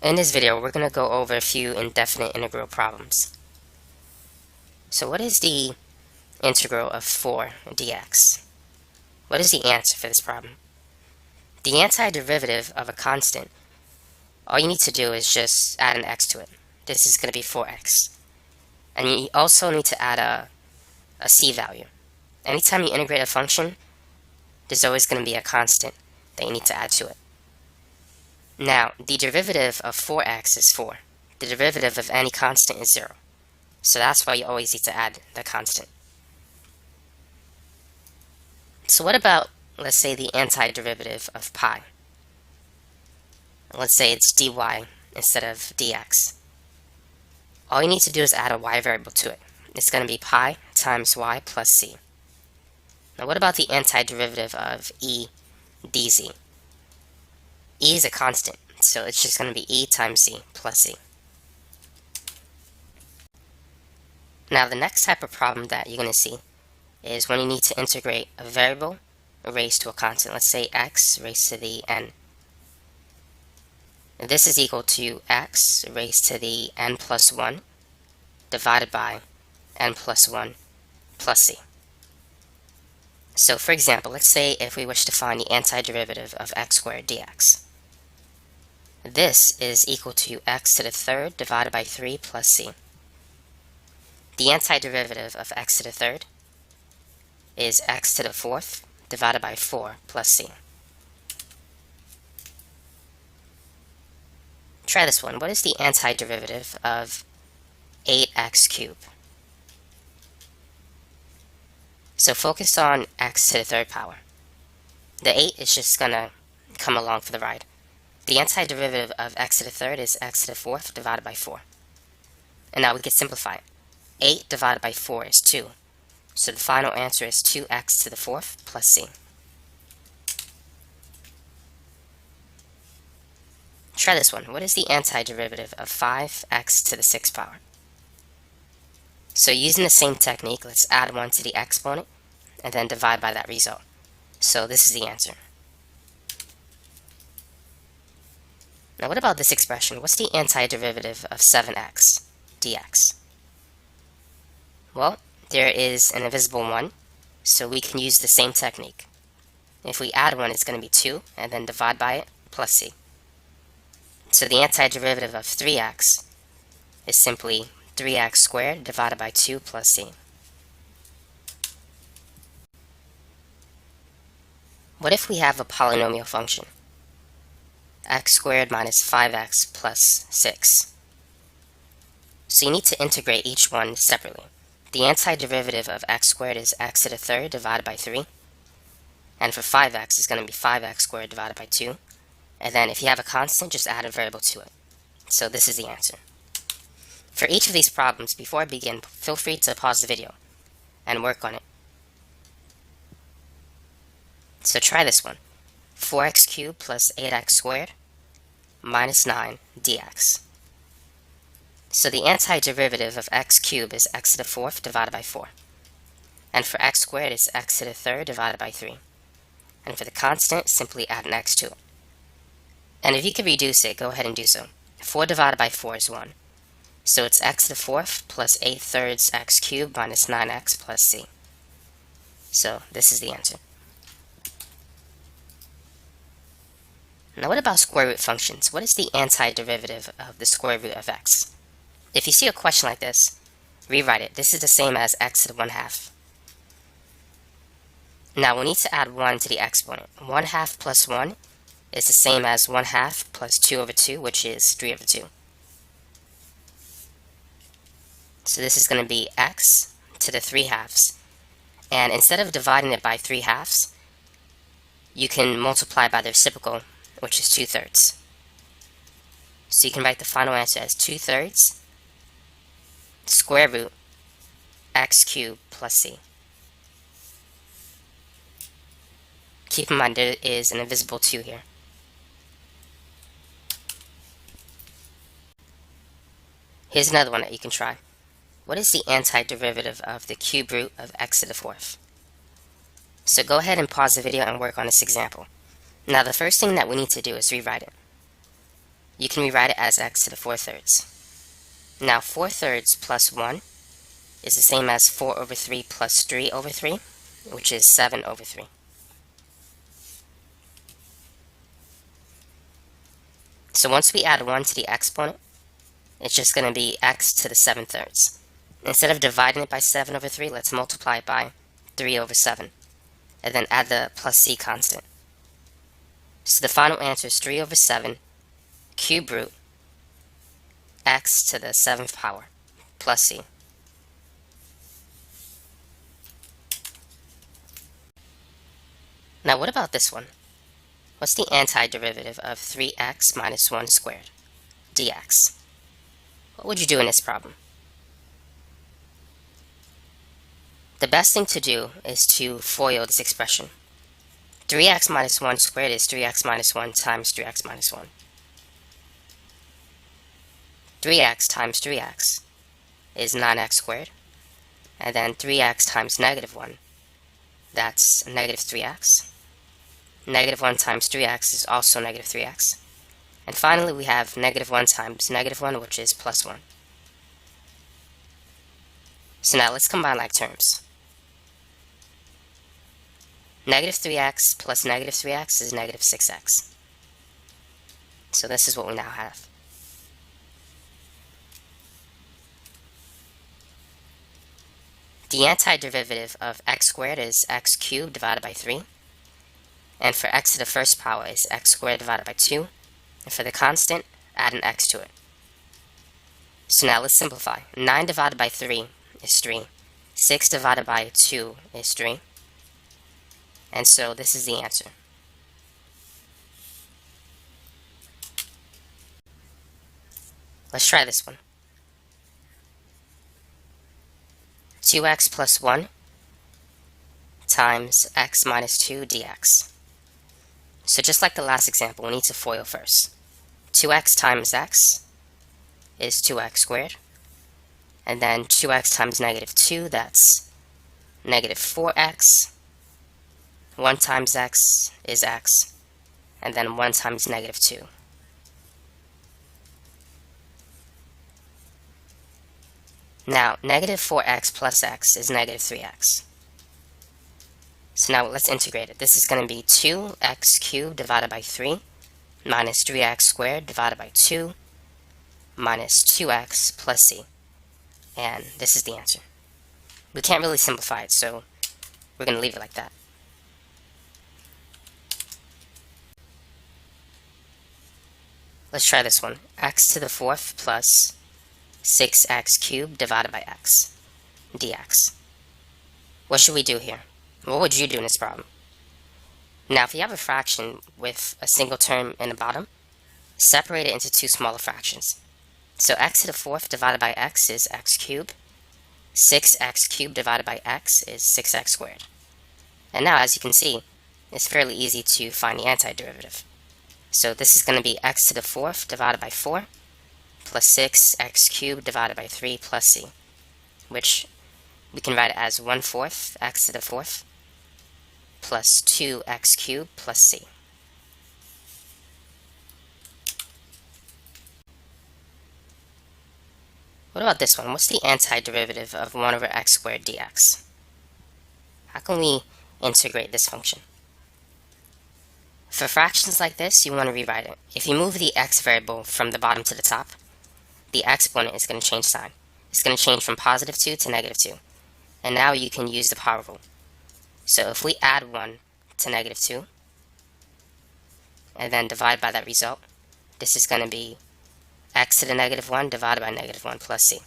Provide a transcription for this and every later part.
In this video, we're going to go over a few indefinite integral problems. So what is the integral of 4 dx? What is the answer for this problem? The antiderivative of a constant, all you need to do is just add an x to it. This is going to be 4x. And you also need to add a c value. Anytime you integrate a function, there's always going to be a constant that you need to add to it. Now, the derivative of 4x is 4. The derivative of any constant is 0. So that's why you always need to add the constant. So what about, let's say, the antiderivative of pi? Let's say it's dy instead of dx. All you need to do is add a y variable to it. It's going to be pi times y plus c. Now what about the antiderivative of e dz? E is a constant, so it's just going to be e times c plus c. Now the next type of problem that you're going to see is when you need to integrate a variable raised to a constant. Let's say x raised to the n. And this is equal to x raised to the n plus 1 divided by n plus 1 plus c. So for example, let's say if we wish to find the antiderivative of x squared dx. This is equal to x to the third divided by 3 plus c. The antiderivative of x to the third is x to the fourth divided by 4 plus c. Try this one. What is the antiderivative of 8x cubed? So focus on x to the third power. The 8 is just going to come along for the ride. The antiderivative of x to the third is x to the fourth divided by 4. And now we can simplify it. 8 divided by 4 is 2. So the final answer is 2x to the fourth plus c. Try this one. What is the antiderivative of 5x to the sixth power? So using the same technique, let's add 1 to the exponent and then divide by that result. So this is the answer. Now what about this expression? What's the antiderivative of 7x dx? Well, there is an invisible 1, so we can use the same technique. If we add 1, it's going to be 2, and then divide by it, plus c. So the antiderivative of 3x is simply 3x squared divided by 2 plus c. What if we have a polynomial function? X squared minus 5x plus 6. So you need to integrate each one separately. The antiderivative of x squared is x to the third divided by 3. And for 5x, it's going to be 5x squared divided by 2. And then if you have a constant, just add a variable to it. So this is the answer. For each of these problems, before I begin, feel free to pause the video and work on it. So try this one. 4x cubed plus 8x squared minus 9 dx. So the antiderivative of x cubed is x to the fourth divided by 4. And for x squared, it's x to the third divided by 3. And for the constant, simply add an x to it. And if you can reduce it, go ahead and do so. 4 divided by 4 is 1. So it's x to the fourth plus 8 thirds x cubed minus 9x plus c. So this is the answer. Now what about square root functions? What is the antiderivative of the square root of x? If you see a question like this, rewrite it. This is the same as x to the 1/2. Now we need to add 1 to the exponent. 1/2 plus 1 is the same as 1/2 plus 2 over 2, which is 3 over 2. So this is going to be x to the 3/2. And instead of dividing it by 3/2, you can multiply by the reciprocal, which is 2/3. So you can write the final answer as 2/3 square root x cubed plus c. Keep in mind there is an invisible 2 here. Here's another one that you can try. What is the antiderivative of the cube root of x to the fourth? So go ahead and pause the video and work on this example. Now the first thing that we need to do is rewrite it. you can rewrite it as x to the 4 thirds. Now 4 thirds plus 1 is the same as 4 over 3 plus 3 over 3, which is 7 over 3. So once we add 1 to the exponent, it's just going to be x to the 7 thirds. Instead of dividing it by 7 over 3, let's multiply it by 3 over 7, and then add the plus c constant. So the final answer is 3 over 7 cube root x to the 7th power plus c. Now what about this one? What's the antiderivative of 3x minus 1 squared dx? What would you do in this problem? The best thing to do is to FOIL this expression. 3x minus 1 squared is 3x minus 1 times 3x minus 1. 3x times 3x is 9x squared. And then 3x times negative 1, that's negative 3x. Negative 1 times 3x is also negative 3x. And finally we have negative 1 times negative 1, which is plus 1. So now let's combine like terms. Negative 3x plus negative 3x is negative 6x. So this is what we now have. The antiderivative of x squared is x cubed divided by 3. And for x to the first power is x squared divided by 2. And for the constant, add an x to it. So now let's simplify. 9 divided by 3 is 3. 6 divided by 2 is 3. And so this is the answer. Let's try this one. 2x plus 1 times x minus 2 dx. So just like the last example, we need to FOIL first. 2x times x is 2x squared. And then 2x times negative 2, that's negative 4x. 1 times x is x. And then 1 times negative 2. Now, negative 4x plus x is negative 3x. So now let's integrate it. This is going to be 2x cubed divided by 3 minus 3x squared divided by 2 minus 2x plus c. And this is the answer. We can't really simplify it, so we're going to leave it like that. Let's try this one. X to the 4th plus 6x cubed divided by x dx. What should we do here? What would you do in this problem? Now, if you have a fraction with a single term in the bottom, separate it into two smaller fractions. So x to the 4th divided by x is x cubed. 6x cubed divided by x is 6x squared. And now, as you can see, it's fairly easy to find the antiderivative. So this is going to be x to the 4th divided by 4 plus 6x cubed divided by 3 plus c, which we can write it as 1/4 x to the 4th plus 2x cubed plus c. What about this one? What's the antiderivative of 1 over x squared dx? How can we integrate this function? For fractions like this, you want to rewrite it. If you move the x variable from the bottom to the top, the exponent is going to change sign. It's going to change from positive 2 to negative 2. And now you can use the power rule. So if we add 1 to negative 2, and then divide by that result, this is going to be x to the negative 1 divided by negative 1 plus c.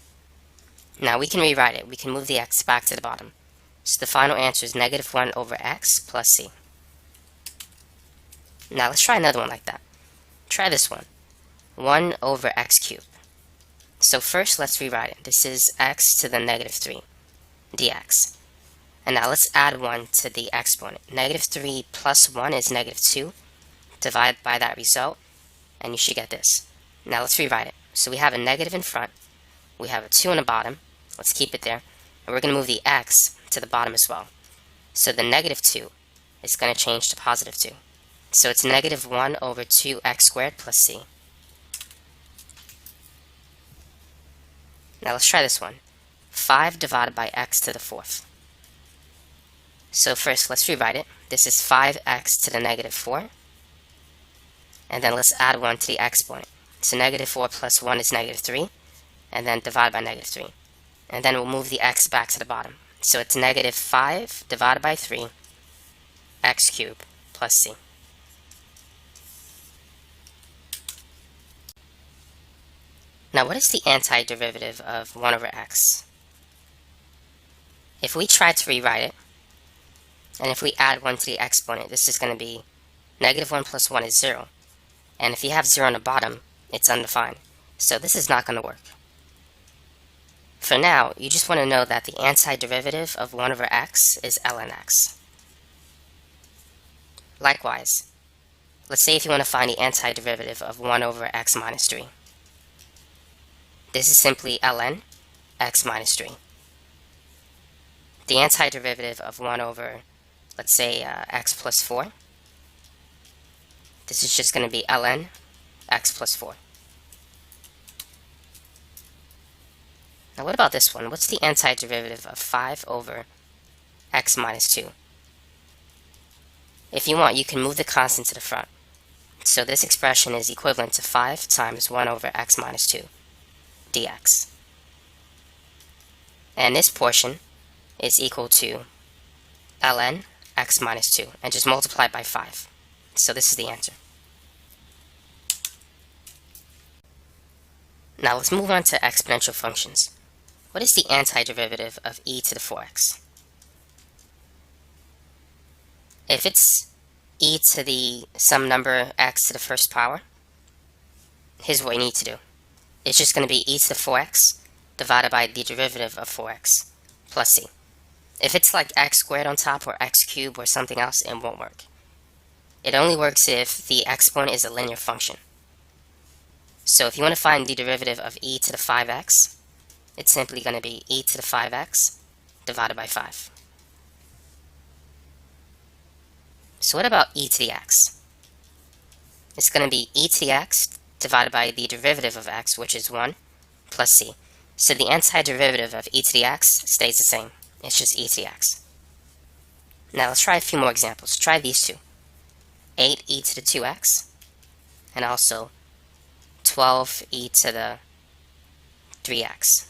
Now we can rewrite it. We can move the x back to the bottom. So the final answer is negative 1 over x plus c. Now let's try another one like that. Try this one. 1 over x cubed. So first let's rewrite it. This is x to the negative 3 dx. And now let's add 1 to the exponent. Negative 3 plus 1 is negative 2. Divide by that result, and you should get this. Now let's rewrite it. So we have a negative in front. We have a 2 in the bottom. Let's keep it there. And we're going to move the x to the bottom as well. So the negative 2 is going to change to positive 2. So it's negative 1 over 2x squared plus c. Now let's try this one. 5 divided by x to the fourth. So first, let's rewrite it. This is 5x to the negative 4. And then let's add 1 to the exponent. So negative 4 plus 1 is negative 3. And then divide by negative 3. And then we'll move the x back to the bottom. So it's negative 5 divided by 3, x cubed plus c. Now what is the antiderivative of 1 over x? If we try to rewrite it, and if we add 1 to the exponent, this is going to be negative 1 plus 1 is 0. And if you have 0 on the bottom, it's undefined. So this is not going to work. For now, you just want to know that the antiderivative of 1 over x is ln x. Likewise, let's say if you want to find the antiderivative of 1 over x minus 3. This is simply ln x minus 3. The antiderivative of 1 over, let's say, x plus 4. This is just going to be ln x plus 4. Now what about this one? What's the antiderivative of 5 over x minus 2? If you want, you can move the constant to the front. So this expression is equivalent to 5 times 1 over x minus 2 dx. And this portion is equal to ln x minus 2, and just multiply by 5. So this is the answer. Now let's move on to exponential functions. What is the antiderivative of e to the 4x? If it's e to the some number x to the first power, here's what we need to do. It's just going to be e to the 4x divided by the derivative of 4x plus c. If it's like x squared on top or x cubed or something else, it won't work. It only works if the exponent is a linear function. So if you want to find the derivative of e to the 5x, it's simply going to be e to the 5x divided by 5. So what about e to the x? It's going to be e to the x divided by the derivative of x, which is 1, plus c. So the antiderivative of e to the x stays the same. It's just e to the x. Now let's try a few more examples. Try these two. 8e to the 2x, and also 12e to the 3x.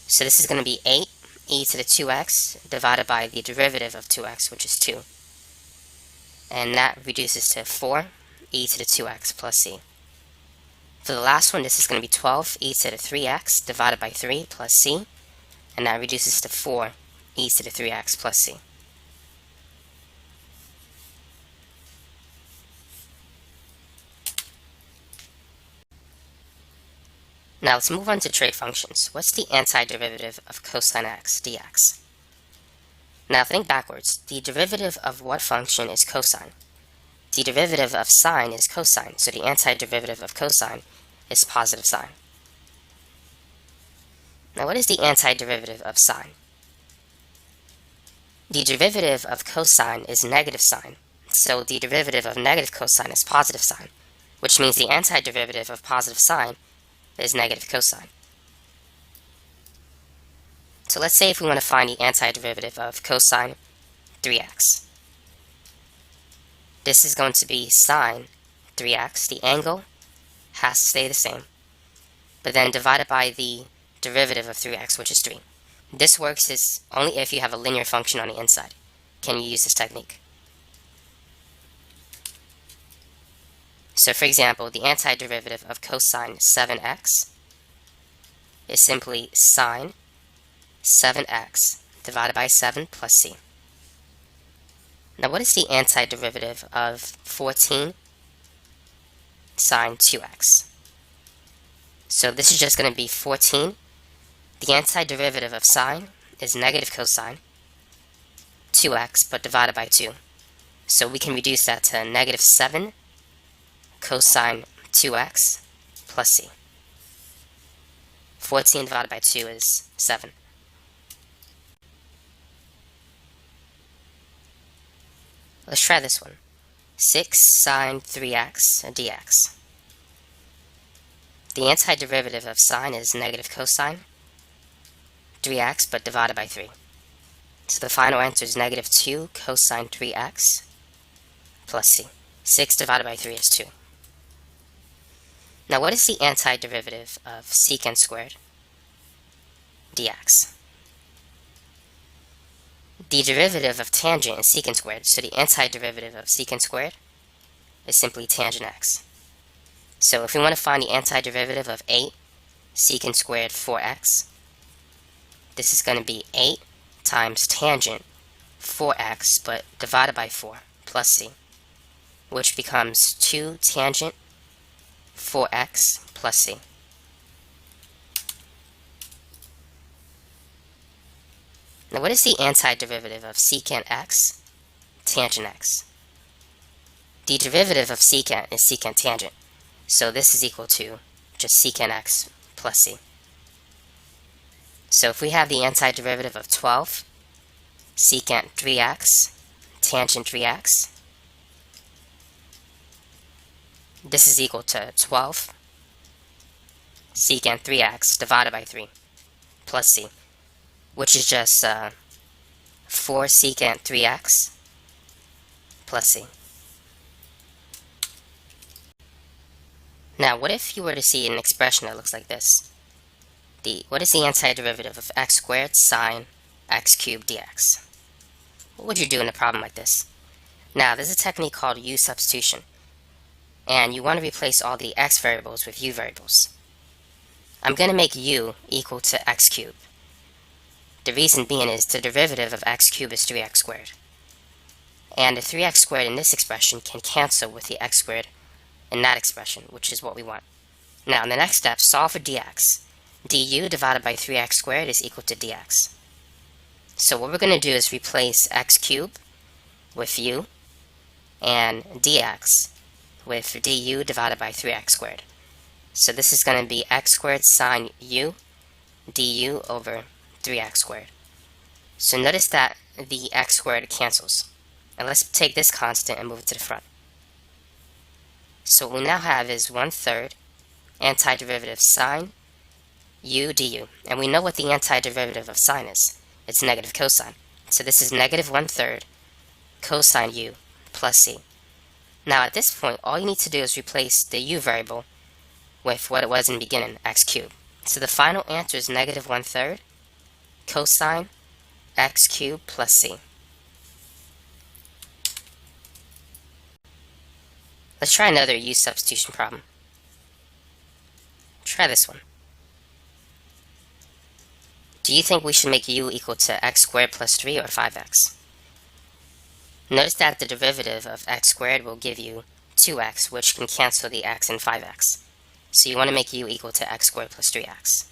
So this is going to be 8e to the 2x divided by the derivative of 2x, which is 2. And that reduces to 4e to the 2x plus c. For the last one, this is going to be 12e to the 3x divided by 3 plus c. And that reduces to 4e to the 3x plus c. Now let's move on to trig functions. What's the antiderivative of cosine x dx? Now think backwards. The derivative of what function is cosine? The derivative of sine is cosine, so the antiderivative of cosine is positive sine. Now what is the antiderivative of sine? The derivative of cosine is negative sine, so the derivative of negative cosine is positive sine, which means the antiderivative of positive sine is negative cosine. So let's say if we want to find the antiderivative of cosine 3x. This is going to be sine 3x. The angle has to stay the same, but then divided by the derivative of 3x, which is 3. This works is only if you have a linear function on the inside. Can you use this technique? So for example, the antiderivative of cosine 7x is simply sine 7x divided by 7 plus c. Now what is the antiderivative of 14 sine 2x? So this is just going to be 14. The antiderivative of sine is negative cosine 2x, but divided by 2. So we can reduce that to negative 7 cosine 2x plus c. 14 divided by 2 is 7. Let's try this one. 6 sine 3x dx. The antiderivative of sine is negative cosine 3x, but divided by 3. So the final answer is negative 2 cosine 3x plus c. 6 divided by 3 is 2. Now what is the antiderivative of secant squared dx? The derivative of tangent is secant squared, so the antiderivative of secant squared is simply tangent x. So if we want to find the antiderivative of 8 secant squared 4x, this is going to be 8 times tangent 4x, but divided by 4, plus c, which becomes 2 tangent 4x plus c. Now what is the antiderivative of secant x, tangent x? The derivative of secant is secant tangent, so this is equal to just secant x plus c. So if we have the antiderivative of 12 secant 3x tangent 3x, this is equal to 12 secant 3x divided by 3 plus c, which is just 4 secant 3x plus c. Now, what if you were to see an expression that looks like this? What is the antiderivative of x squared sine x cubed dx? What would you do in a problem like this? Now, there's a technique called u-substitution, and you want to replace all the x variables with u variables. I'm going to make u equal to x cubed. The reason being is the derivative of x cubed is 3x squared. And the 3x squared in this expression can cancel with the x squared in that expression, which is what we want. Now, in the next step, solve for dx. du divided by 3x squared is equal to dx. So what we're going to do is replace x cubed with u and dx with du divided by 3x squared. So this is going to be x squared sine u du over 3x squared. So notice that the x squared cancels. And let's take this constant and move it to the front. So what we now have is 1/3 antiderivative sine u du. And we know what the antiderivative of sine is. It's negative cosine. So this is negative 1/3 cosine u plus c. Now at this point, all you need to do is replace the u variable with what it was in the beginning, x cubed. So the final answer is negative 1/3 cosine x cubed plus c. Let's try another u-substitution problem. Try this one. Do you think we should make u equal to x squared plus 3 or 5x? Notice that the derivative of x squared will give you 2x, which can cancel the x and 5x. So you want to make u equal to x squared plus 3x.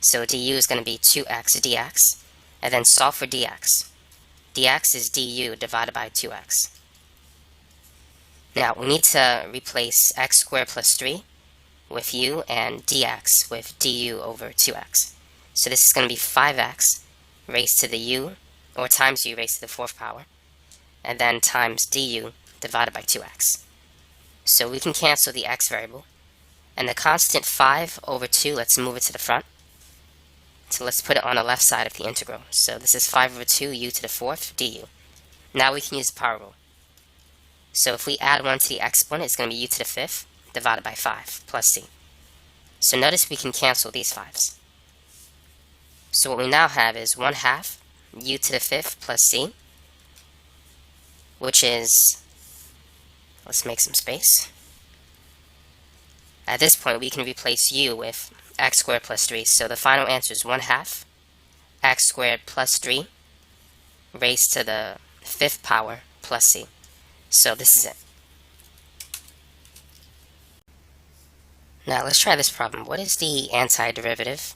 So du is going to be 2x dx, and then solve for dx. dx is du divided by 2x. Now, we need to replace x squared plus 3 with u and dx with du over 2x. So this is going to be 5x raised to the u, or times u raised to the 4th power, and then times du divided by 2x. So we can cancel the x variable, and the constant 5 over 2, let's move it to the front. So let's put it on the left side of the integral. So this is 5 over 2 u to the 4th du. Now we can use the power rule. So if we add 1 to the exponent, it's going to be u to the 5th divided by 5 plus c. So notice we can cancel these 5's. So what we now have is 1/2 u to the 5th plus c, which is, let's make some space. At this point, we can replace u with x squared plus 3. So the final answer is 1/2 x squared plus 3 raised to the 5th power plus c. So this is it. Now let's try this problem. What is the antiderivative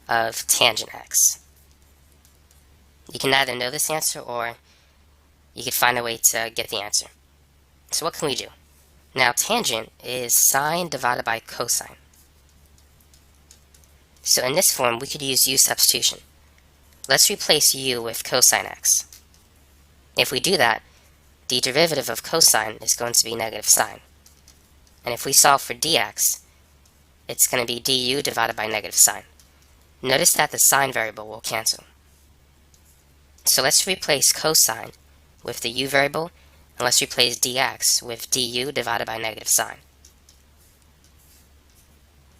of tangent x? You can either know this answer or you could find a way to get the answer. So what can we do? Now tangent is sine divided by cosine. So in this form, we could use u-substitution. Let's replace u with cosine x. If we do that, the derivative of cosine is going to be negative sine. And if we solve for dx, it's going to be du divided by negative sign. Notice that the sign variable will cancel. So let's replace cosine with the u variable, and let's replace dx with du divided by negative sign.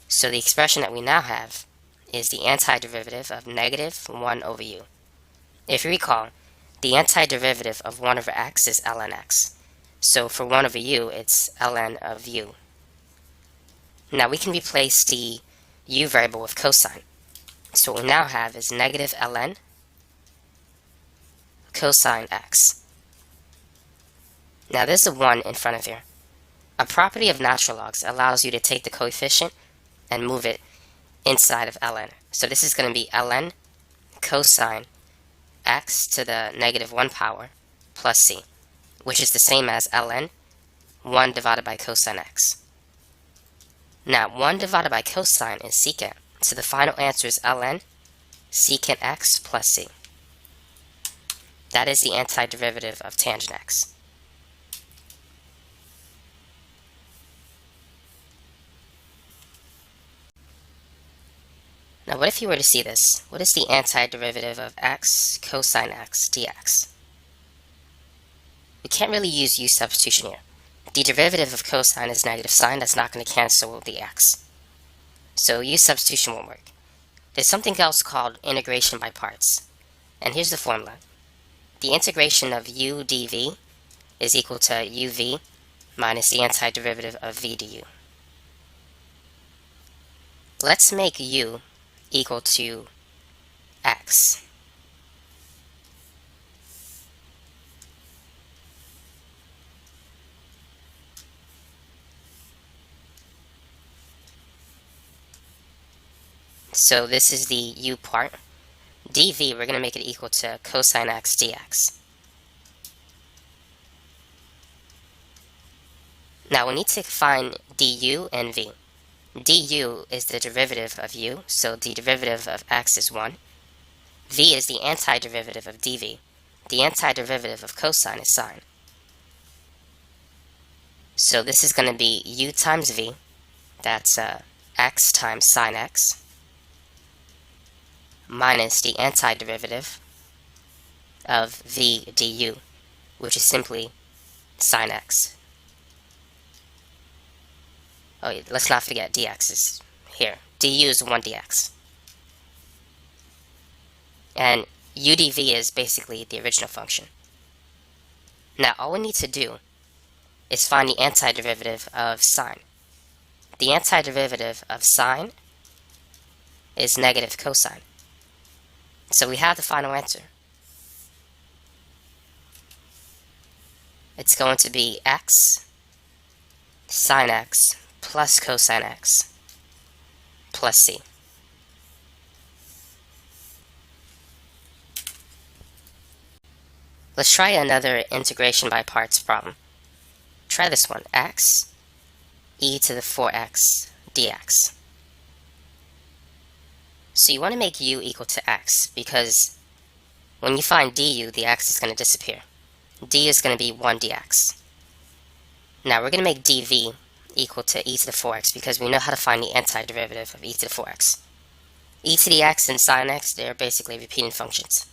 So the expression that we now have is the antiderivative of negative 1 over u. If you recall, the antiderivative of 1 over x is ln x. So for 1 over u, it's ln of u. Now we can replace the u variable with cosine. So what we now have is negative ln cosine x. Now there's a 1 in front of here. A property of natural logs allows you to take the coefficient and move it inside of ln. So this is going to be ln cosine x to the negative 1 power plus c, which is the same as ln 1 divided by cosine x. Now 1 divided by cosine is secant, so the final answer is ln secant x plus c. That is the antiderivative of tangent x. Now what if you were to see this? What is the antiderivative of x cosine x dx? We can't really use u-substitution here. The derivative of cosine is negative sign. That's not going to cancel with the x. So u-substitution won't work. There's something else called integration by parts. And here's the formula. The integration of u dv is equal to uv minus the antiderivative of v du. Let's make u equal to x. So this is the u part. dv, we're going to make it equal to cosine x dx. Now we need to find du and v. Du is the derivative of u, so the derivative of x is 1. V is the antiderivative of dv. The antiderivative of cosine is sine. So this is going to be u times v, that's x times sine x, minus the antiderivative of v du, which is simply sine x. Oh, let's not forget dx is here. Du is 1 dx. And u dv is basically the original function. Now all we need to do is find the antiderivative of sine. The antiderivative of sine is negative cosine. So we have the final answer. It's going to be x sine x plus cosine x plus c. Let's try another integration by parts problem. Try this one, x e to the 4x dx. So you want to make u equal to x because when you find du, the x is going to disappear. d is going to be 1 dx. Now we're going to make dv equal to e to the 4x because we know how to find the antiderivative of e to the 4x. E to the x and sine x, they're basically repeating functions.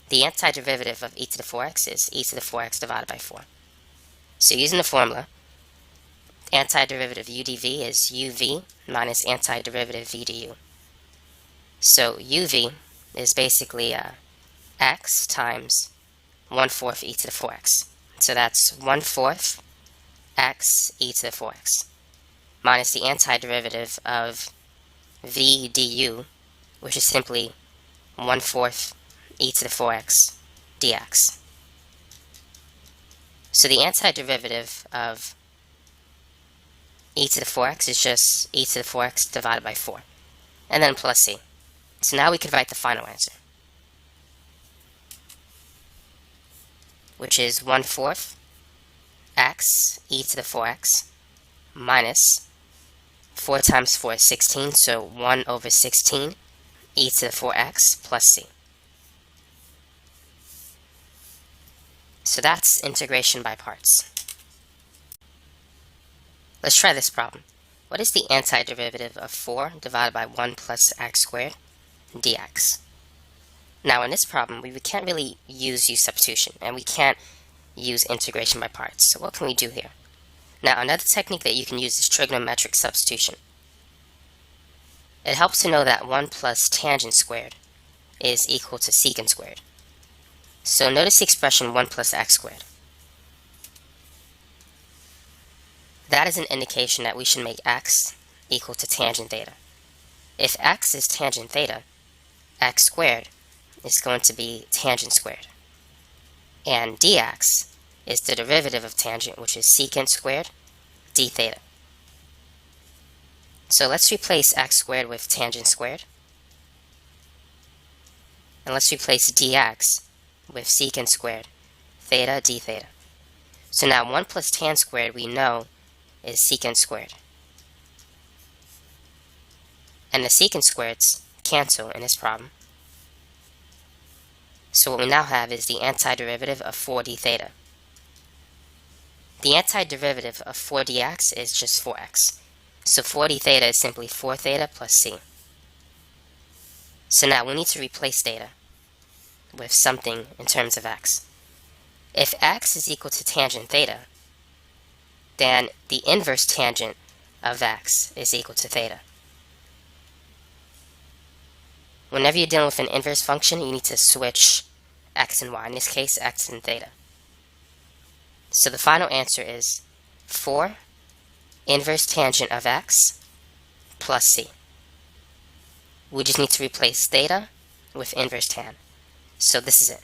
The antiderivative of e to the 4x is e to the 4x divided by 4. So using the formula, antiderivative u dv is uv minus antiderivative v du. So uv is basically x times 1/4 e to the 4x. So that's 1/4 x e to the 4x minus the antiderivative of v du, which is simply 1/4 e to the 4x dx. So the antiderivative of e to the 4x is just e to the 4x divided by 4, and then plus c. So now we can write the final answer, which is 1/4 x e to the 4x minus 4 times 4 is 16, so 1 over 16 e to the 4x plus c. So that's integration by parts. Let's try this problem. What is the antiderivative of 4 divided by 1 plus x squared dx? Now in this problem, we can't really use u-substitution, and we can't use integration by parts. So what can we do here? Now another technique that you can use is trigonometric substitution. It helps to know that 1 plus tangent squared is equal to secant squared. So notice the expression 1 plus x squared. That is an indication that we should make x equal to tangent theta. If x is tangent theta, x squared is going to be tangent squared. And dx is the derivative of tangent, which is secant squared d theta. So let's replace x squared with tangent squared. And let's replace dx with secant squared theta d theta. So now 1 plus tan squared we know is secant squared. And the secant squareds cancel in this problem. So what we now have is the antiderivative of 4d theta. The antiderivative of 4dx is just 4x. So 4d theta is simply 4 theta plus c. So now we need to replace theta with something in terms of x. If x is equal to tangent theta, then the inverse tangent of x is equal to theta. Whenever you're dealing with an inverse function, you need to switch x and y. In this case, x and theta. So the final answer is 4 inverse tangent of x plus c. We just need to replace theta with inverse tan. So this is it.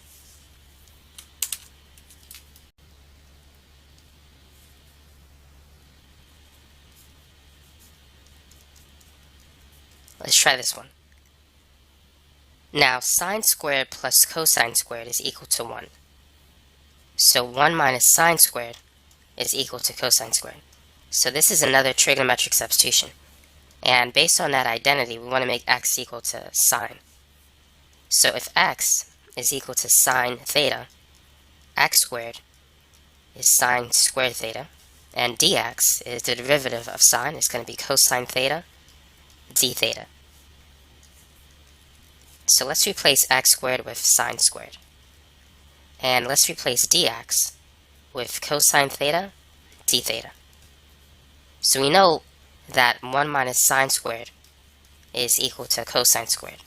Let's try this one. Now, sine squared plus cosine squared is equal to 1. So 1 minus sine squared is equal to cosine squared. So this is another trigonometric substitution. And based on that identity, we want to make x equal to sine. So if x is equal to sine theta, x squared is sine squared theta, and dx is the derivative of sine. It's going to be cosine theta d theta. So let's replace x squared with sine squared. And let's replace dx with cosine theta d theta. So we know that 1 minus sine squared is equal to cosine squared.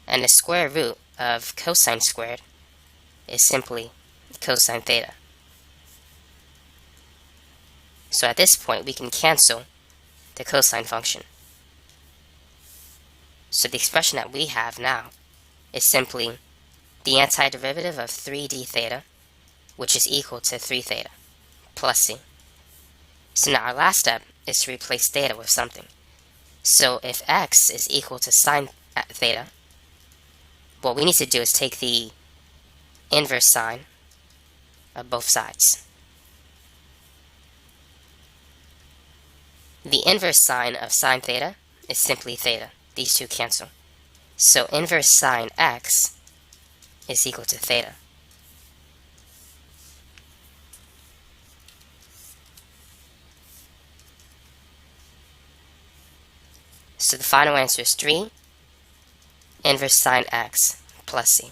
And the square root of cosine squared is simply cosine theta. So at this point, we can cancel the cosine function. So the expression that we have now is simply the antiderivative of 3d theta, which is equal to 3 theta, plus c. So now our last step is to replace theta with something. So if x is equal to sine theta, what we need to do is take the inverse sine of both sides. The inverse sine of sine theta is simply theta. These two cancel. So inverse sine x is equal to theta. So the final answer is 3 inverse sine x plus c.